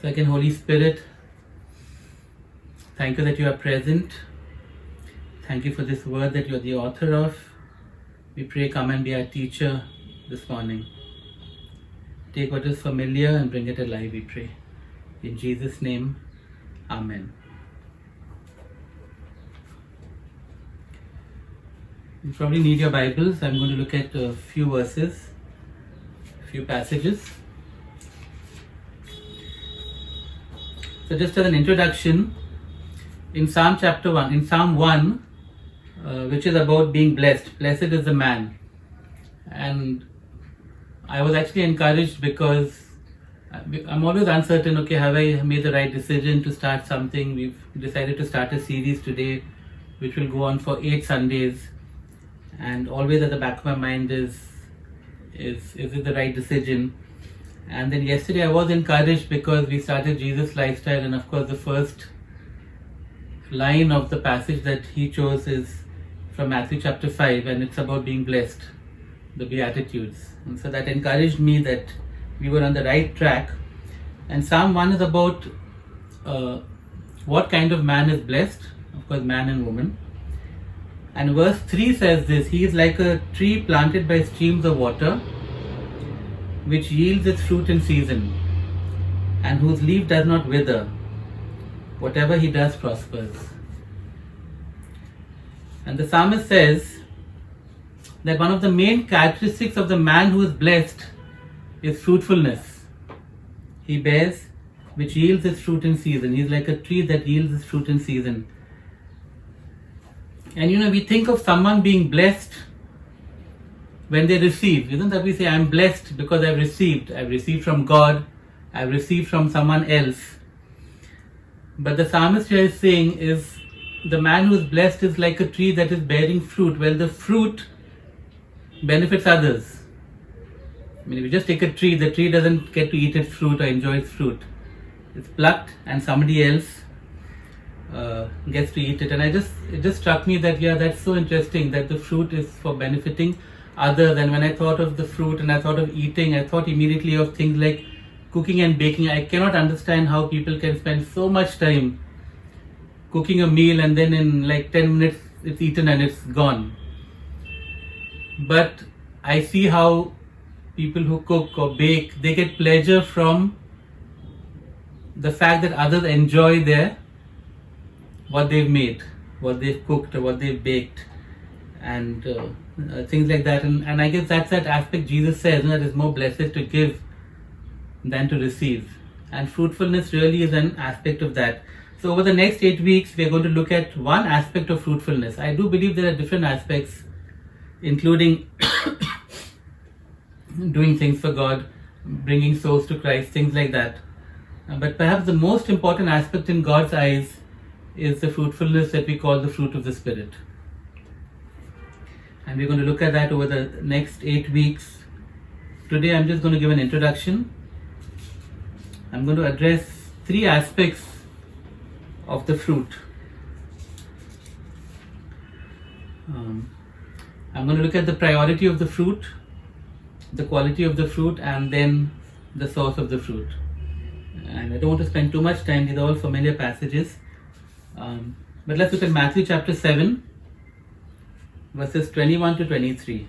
Second, Holy Spirit, thank you that you are present. Thank you for this word that you are the author of. We pray, come and be our teacher this morning. Take what is familiar and bring it alive, we pray. In Jesus' name, Amen. You probably need your Bibles. I'm going to look at a few verses, a few passages. So just as an introduction, in Psalm chapter 1, in Psalm 1, which is about being blessed, blessed is the man. And I was actually encouraged because I'm always uncertain, okay, have I made the right decision to start something? We've decided to start a series today, which will go on for 8 Sundays. And always at the back of my mind is it the right decision? And then yesterday I was encouraged because we started Jesus Lifestyle, and of course the first line of the passage that he chose is from Matthew chapter 5, and it's about being blessed, the Beatitudes. And so that encouraged me that we were on the right track. And Psalm 1 is about what kind of man is blessed, of course man and woman. And verse 3 says this: he is like a tree planted by streams of water, which yields its fruit in season, and whose leaf does not wither. Whatever he does prospers. And the psalmist says that one of the main characteristics of the man who is blessed is fruitfulness. He bears, which yields its fruit in season. He is like a tree that yields its fruit in season. And we think of someone being blessed when they receive. Isn't that we say, I'm blessed because I've received. I've received from God. I've received from someone else. But the psalmist here is saying is the man who is blessed is like a tree that is bearing fruit. Well, the fruit benefits others. If you just take a tree, the tree doesn't get to eat its fruit or enjoy its fruit. It's plucked and somebody else gets to eat it. And it just struck me that, that's so interesting that the fruit is for benefiting others. And when I thought of the fruit and I thought of eating, I thought immediately of things like cooking and baking. I cannot understand how people can spend so much time cooking a meal and then in like 10 minutes it's eaten and it's gone. But I see how people who cook or bake, they get pleasure from the fact that others enjoy what they've made, what they've cooked or what they've baked, and things like that. And I guess that's that aspect Jesus says that it's more blessed to give than to receive. And fruitfulness really is an aspect of that. So over the next 8 weeks, we are going to look at one aspect of fruitfulness. I do believe there are different aspects, including doing things for God, bringing souls to Christ, things like that. But perhaps the most important aspect in God's eyes is the fruitfulness that we call the fruit of the Spirit. And we're going to look at that over the next 8 weeks. Today I'm just going to give an introduction. I'm going to address 3 aspects of the fruit. I'm going to look at the priority of the fruit, the quality of the fruit, and then the source of the fruit. And I don't want to spend too much time, these are all familiar passages. But let's look at Matthew chapter 7, verses 21 to 23.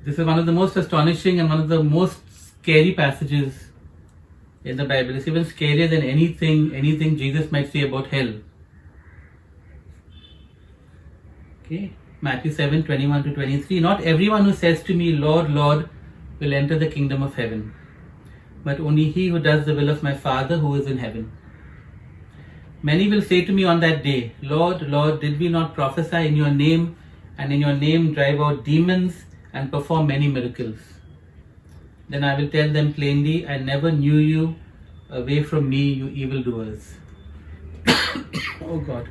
This is one of the most astonishing and one of the most scary passages in the Bible. It's even scarier than anything Jesus might say about hell. Okay, Matthew 7, 21 to 23. Not everyone who says to me, Lord, Lord, will enter the kingdom of heaven, but only he who does the will of my Father who is in heaven. Many will say to me on that day, Lord, Lord, did we not prophesy in your name, and in your name drive out demons and perform many miracles? Then I will tell them plainly, I never knew you. Away from me, you evildoers. Oh God.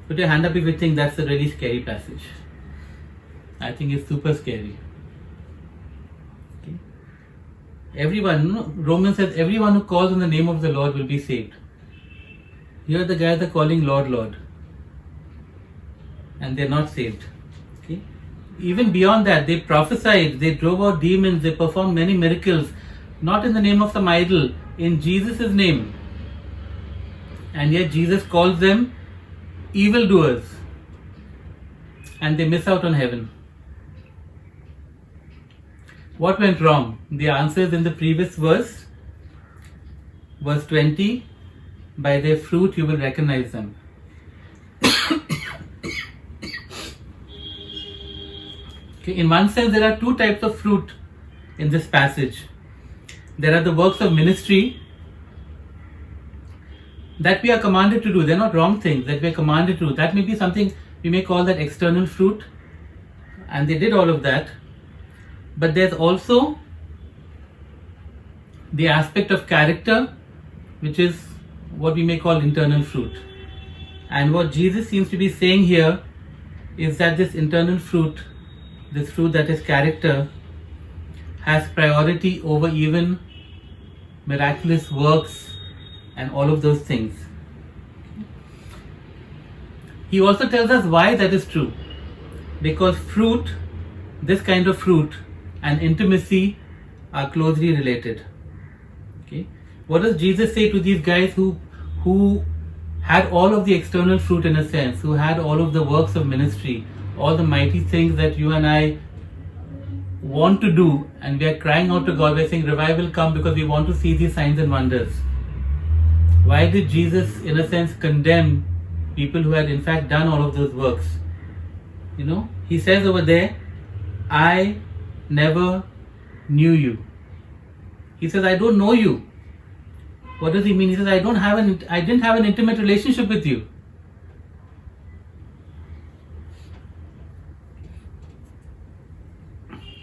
Put your hand up if you think that's a really scary passage. I think it's super scary. Okay. Everyone, Romans says, everyone who calls on the name of the Lord will be saved. Here the guys are calling Lord, Lord, and they're not saved. Okay. even beyond that, they prophesied, they drove out demons, they performed many miracles, not in the name of some idol, in Jesus' name. And yet Jesus calls them evildoers, and they miss out on heaven. What went wrong? The answer is in the previous verse, verse 20, by their fruit you will recognize them. Okay, in one sense, there are two types of fruit in this passage. There are the works of ministry that we are commanded to do. They're not wrong things that we are commanded to do. That may be something we may call that external fruit, and they did all of that. But there's also the aspect of character, which is what we may call internal fruit. And what Jesus seems to be saying here is that this internal fruit, this fruit that is character, has priority over even miraculous works and all of those things. He also tells us why that is true. Because fruit, this kind of fruit, and intimacy are closely related. Okay? What does Jesus say to these guys who had all of the external fruit in a sense, who had all of the works of ministry, all the mighty things that you and I want to do, and we are crying out to God, we're saying revival come because we want to see these signs and wonders. Why did Jesus in a sense condemn people who had in fact done all of those works? You know, he says over there, I never knew you. He says, I don't know you. What does he mean? He says, I didn't have an intimate relationship with you.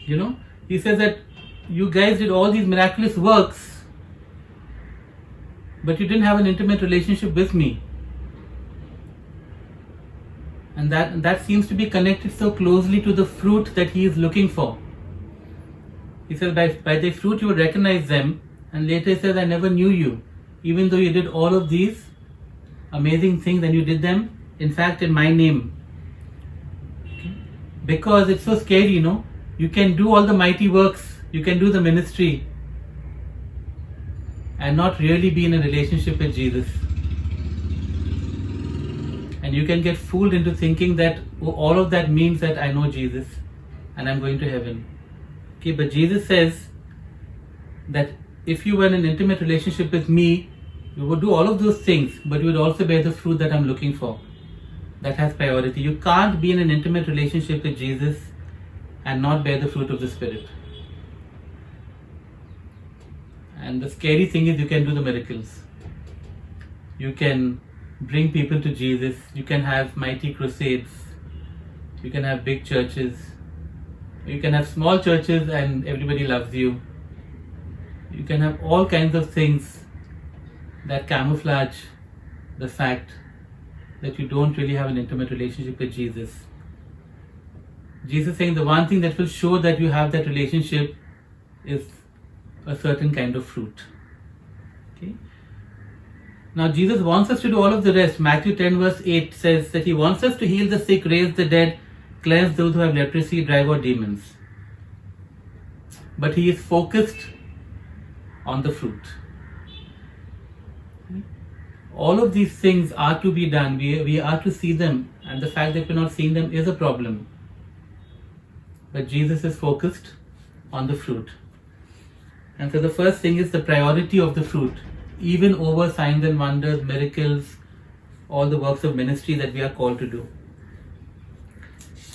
You know, he says that you guys did all these miraculous works, but you didn't have an intimate relationship with me. And that seems to be connected so closely to the fruit that he is looking for. He says, by their fruit you will recognize them. And later he says, I never knew you. Even though you did all of these amazing things and you did them, in fact, in my name. Okay? Because it's so scary, you know. You can do all the mighty works, you can do the ministry, and not really be in a relationship with Jesus. And you can get fooled into thinking that all of that means that I know Jesus and I'm going to heaven. Okay, but Jesus says that if you were in an intimate relationship with me, you would do all of those things, but you would also bear the fruit that I'm looking for. That has priority. You can't be in an intimate relationship with Jesus and not bear the fruit of the Spirit. And the scary thing is you can do the miracles. You can bring people to Jesus. You can have mighty crusades. You can have big churches. You can have small churches and everybody loves you. You can have all kinds of things that camouflage the fact that you don't really have an intimate relationship with Jesus. Jesus is saying the one thing that will show that you have that relationship is a certain kind of fruit. Okay? Now Jesus wants us to do all of the rest. Matthew 10 verse 8 says that he wants us to heal the sick, raise the dead, cleanse those who have leprosy, drive out demons. But he is focused on the fruit. Okay? All of these things are to be done. We are to see them, and the fact that we're not seeing them is a problem. But Jesus is focused on the fruit. And so the first thing is the priority of the fruit, even over signs and wonders, miracles, all the works of ministry that we are called to do.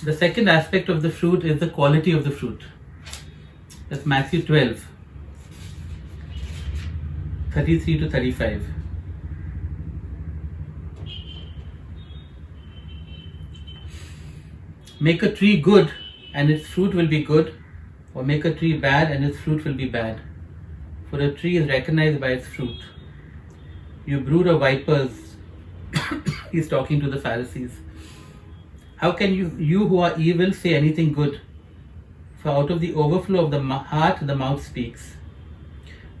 The second aspect of the fruit is the quality of the fruit. That's Matthew 12, 33 to 35. Make a tree good and its fruit will be good, or make a tree bad and its fruit will be bad. For a tree is recognized by its fruit. You brood of vipers, he's talking to the Pharisees. How can you who are evil say anything good? For out of the overflow of the heart the mouth speaks.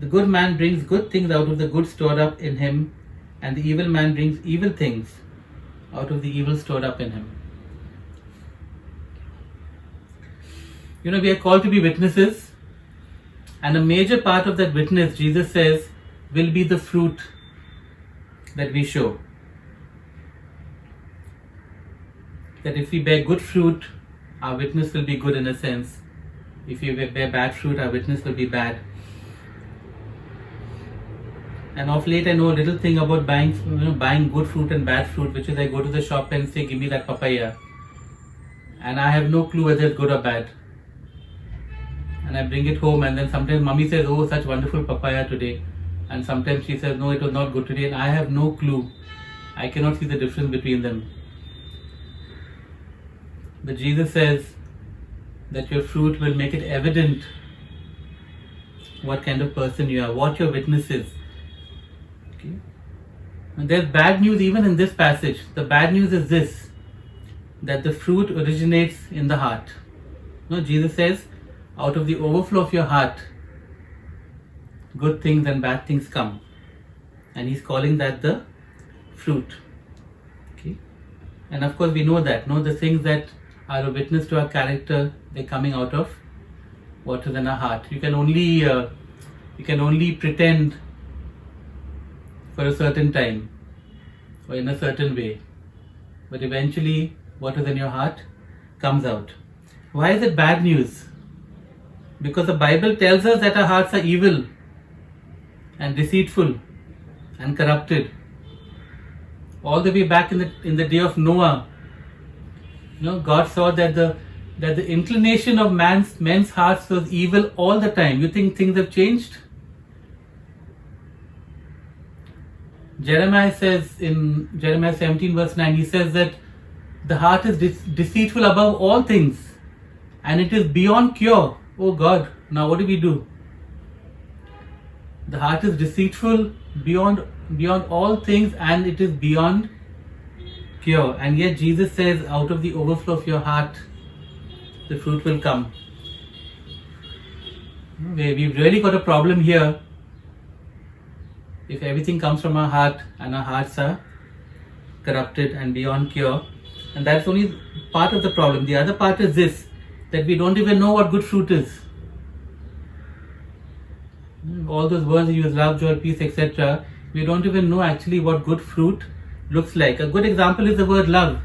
The good man brings good things out of the good stored up in him, and the evil man brings evil things out of the evil stored up in him. We are called to be witnesses, and a major part of that witness, Jesus says, will be the fruit that we show. That if we bear good fruit, our witness will be good in a sense. If we bear bad fruit, our witness will be bad. And of late, I know a little thing about buying good fruit and bad fruit, which is I go to the shop and say, give me that papaya. And I have no clue whether it's good or bad. And I bring it home, and then sometimes mommy says, oh, such wonderful papaya today. And sometimes she says, no, it was not good today. And I have no clue. I cannot see the difference between them. But Jesus says that your fruit will make it evident what kind of person you are, what your witness is. Okay? And there's bad news even in this passage. The bad news is this, that the fruit originates in the heart. Jesus says, out of the overflow of your heart, good things and bad things come. And he's calling that the fruit. Okay? And of course we know that. The things that are a witness to our character, they're coming out of what is in our heart. You can only pretend for a certain time or in a certain way. But eventually what is in your heart comes out. Why is it bad news? Because the Bible tells us that our hearts are evil and deceitful and corrupted. All the way back in the day of Noah, God saw that the inclination of men's hearts was evil all the time. You think things have changed? Jeremiah says in Jeremiah 17 verse 9, he says that the heart is deceitful above all things and it is beyond cure. Oh God, now what do we do? The heart is deceitful beyond all things and it is beyond cure. And yet Jesus says, out of the overflow of your heart, the fruit will come. We've really got a problem here if everything comes from our heart and our hearts are corrupted and beyond cure. And that's only part of the problem. The other part is this, that we don't even know what good fruit is. All those words you use, love, joy, peace, etc. We don't even know actually what good fruit looks like. A good example is the word love.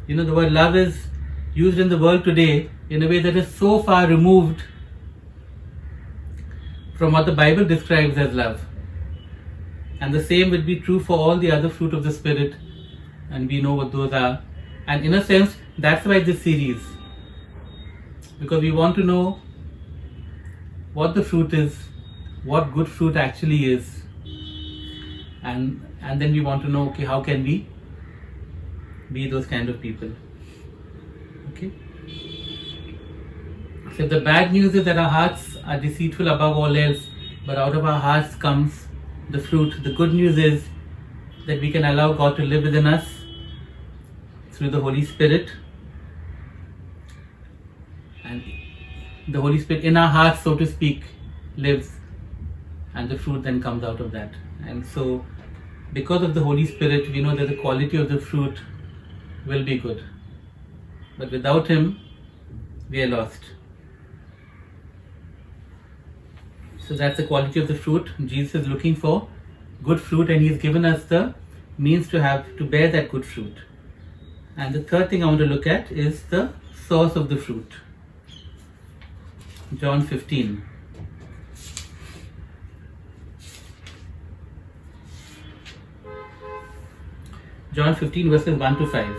The word love is used in the world today in a way that is so far removed from what the Bible describes as love. And the same would be true for all the other fruit of the Spirit, and we know what those are. And in a sense, that's why this series, because we want to know what the fruit is, what good fruit actually is, and then we want to know, okay, how can we be those kind of people? Okay. So the bad news is that our hearts are deceitful above all else, but out of our hearts comes the fruit. The good news is that we can allow God to live within us through the Holy Spirit, and the Holy Spirit in our hearts, so to speak, lives, and the fruit then comes out of that. And so because of the Holy Spirit, we know that the quality of the fruit will be good, but without Him we are lost. So that's the quality of the fruit. Jesus is looking for good fruit, and He's given us the means to bear that good fruit. And the third thing I want to look at is the source of the fruit. John 15. John 15 verses 1 to 5.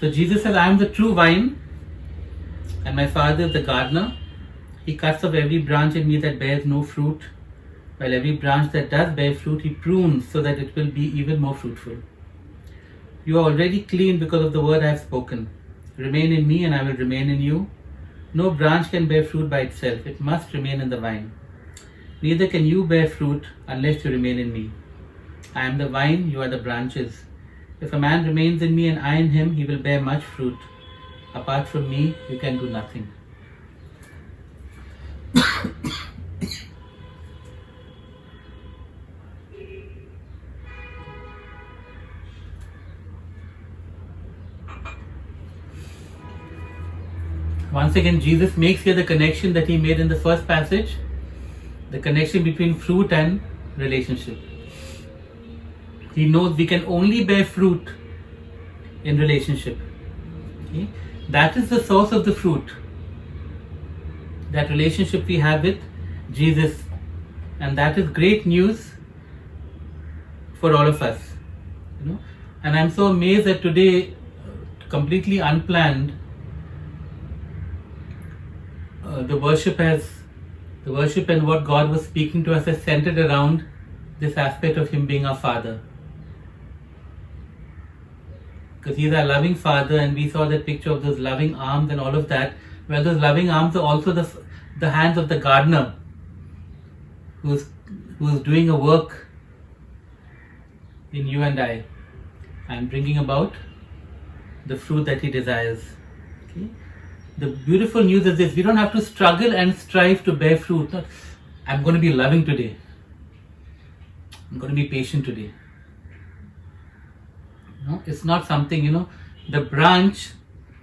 So Jesus says, I am the true vine, and my Father is the gardener. He cuts off every branch in me that bears no fruit, while every branch that does bear fruit, He prunes so that it will be even more fruitful. You are already clean because of the word I have spoken. Remain in me and I will remain in you. No branch can bear fruit by itself. It must remain in the vine. Neither can you bear fruit unless you remain in me. I am the vine, you are the branches. If a man remains in me and I in him, he will bear much fruit. Apart from me, you can do nothing. Once again, Jesus makes here the connection that he made in the first passage, the connection between fruit and relationship. He knows we can only bear fruit in relationship. Okay? That is the source of the fruit. That relationship we have with Jesus. And that is great news for all of us. You know? And I'm so amazed that today, completely unplanned, the worship and what God was speaking to us has centered around this aspect of Him being our Father. Because He's our loving Father, and we saw that picture of those loving arms and all of that. Well, those loving arms are also the hands of the gardener who's doing a work in you and I, and bringing about the fruit that He desires. Okay? The beautiful news is this: we don't have to struggle and strive to bear fruit. I'm going to be loving today. I'm going to be patient today. No, it's not something, the branch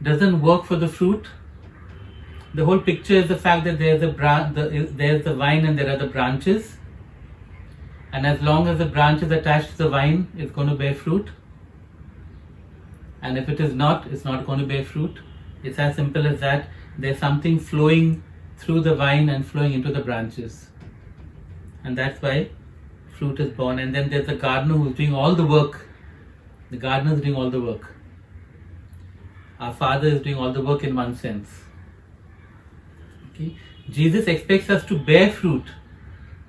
doesn't work for the fruit. The whole picture is the fact that there's the vine and there are the branches. And as long as the branch is attached to the vine, it's going to bear fruit. And if it is not, it's not going to bear fruit. It's as simple as that. There's something flowing through the vine and flowing into the branches. And that's why fruit is born. And then there's the gardener who's doing all the work. The gardener is doing all the work. Our Father is doing all the work in one sense. Okay? Jesus expects us to bear fruit,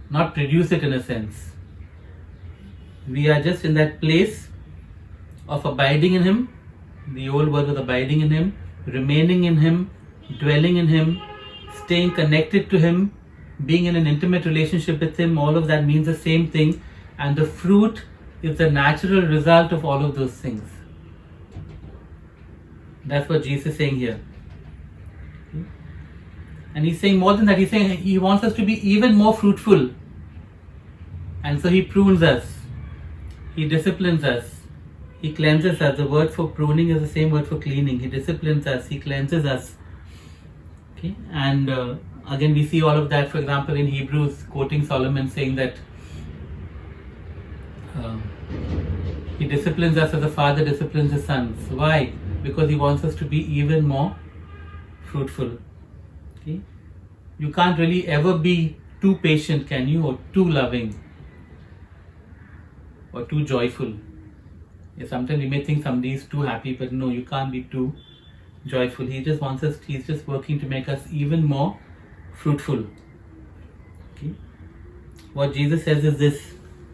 not produce it in a sense. We are just in that place of abiding in Him. The old word was abiding in Him, remaining in Him, dwelling in Him, staying connected to Him, being in an intimate relationship with Him. All of that means the same thing, and the fruit is the natural result of all of those things. That's what Jesus is saying here. Okay? And He's saying more than that. He's saying He wants us to be even more fruitful. And so He prunes us. He disciplines us. He cleanses us. The word for pruning is the same word for cleaning. He disciplines us. He cleanses us. Okay? And again, we see all of that, for example, in Hebrews, quoting Solomon, saying that He disciplines us as a father disciplines his sons. Why? Because He wants us to be even more fruitful. Okay? You can't really ever be too patient, can you? Or too loving. Or too joyful. Yeah, sometimes we may think somebody is too happy, but no, you can't be too joyful. He just wants us, He's just working to make us even more fruitful. Okay? What Jesus says is this.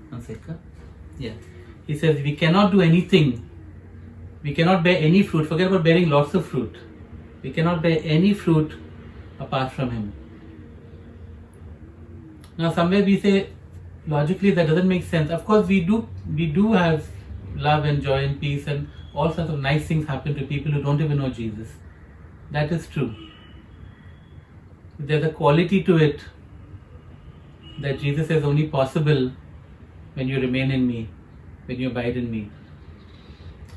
One second. Yeah. He says we cannot do anything. We cannot bear any fruit. Forget about bearing lots of fruit. We cannot bear any fruit apart from Him. Now somewhere we say, logically that doesn't make sense. Of course we do have love and joy and peace and all sorts of nice things happen to people who don't even know Jesus. That is true. There's a quality to it that Jesus is only possible when you remain in me, when you abide in me.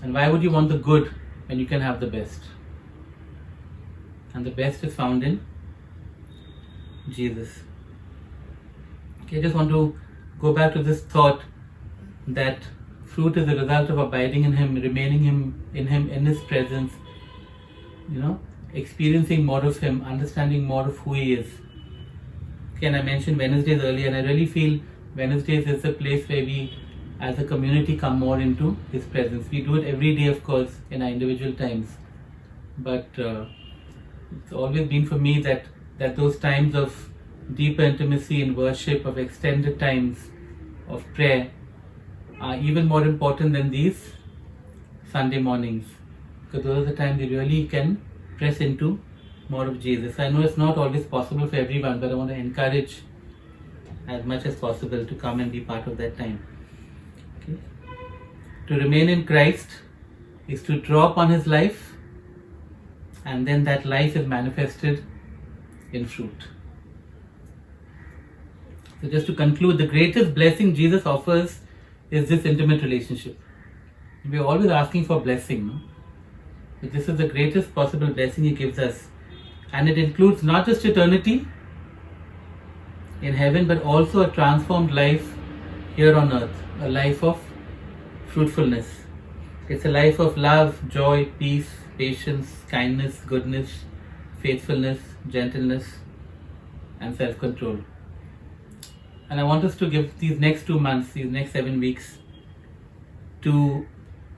And why would you want the good when you can have the best? And the best is found in Jesus. Okay, I just want to go back to this thought that fruit is the result of abiding in Him, remaining in Him, in His presence, experiencing more of Him, understanding more of who He is. Okay, and I mentioned Wednesdays earlier, and I really feel Wednesdays is a place where we as a community come more into His presence. We do it every day, of course, in our individual times, but it's always been for me that those times of deeper intimacy in worship, of extended times of prayer, are even more important than these Sunday mornings, because those are the times you really can press into more of Jesus. I know it's not always possible for everyone, but I want to encourage as much as possible to come and be part of that time. Okay? To remain in Christ is to draw upon His life, and then that life is manifested in fruit. So just to conclude, the greatest blessing Jesus offers is this intimate relationship. We are always asking for blessing, no? But this is the greatest possible blessing He gives us, And it includes not just eternity in heaven, but also a transformed life here on earth, a life of fruitfulness. It's a life of love, joy, peace, patience, kindness, goodness, faithfulness, gentleness, and self-control. And I want us to give these next 2 months, these next 7 weeks, to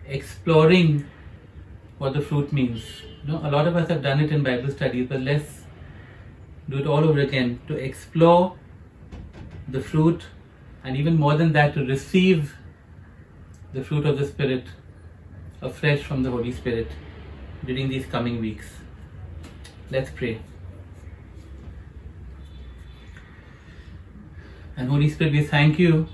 exploring what the fruit means. You know, a lot of us have done it in Bible studies, but let's do it all over again, to explore the fruit, and even more than that, to receive the fruit of the Spirit afresh from the Holy Spirit during these coming weeks. Let's pray. And Holy Spirit, we thank you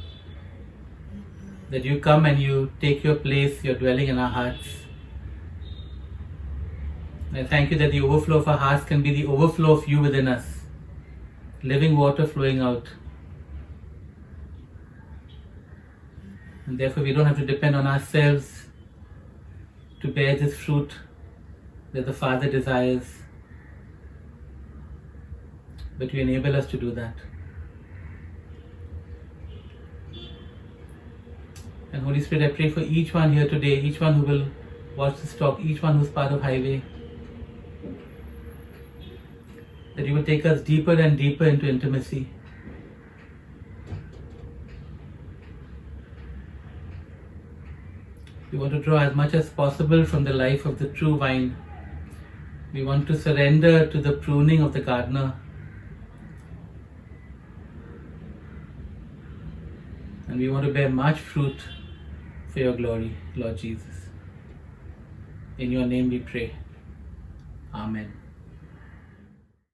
that you come and you take your place, you're dwelling in our hearts. And I thank you that the overflow of our hearts can be the overflow of you within us, living water flowing out. And therefore we don't have to depend on ourselves to bear this fruit that the Father desires, but you enable us to do that. And Holy Spirit, I pray for each one here today, each one who will watch this talk, each one who's part of Highway, that you will take us deeper and deeper into intimacy. We want to draw as much as possible from the life of the true vine. We want to surrender to the pruning of the gardener. And we want to bear much fruit for your glory, Lord Jesus. In your name we pray. Amen.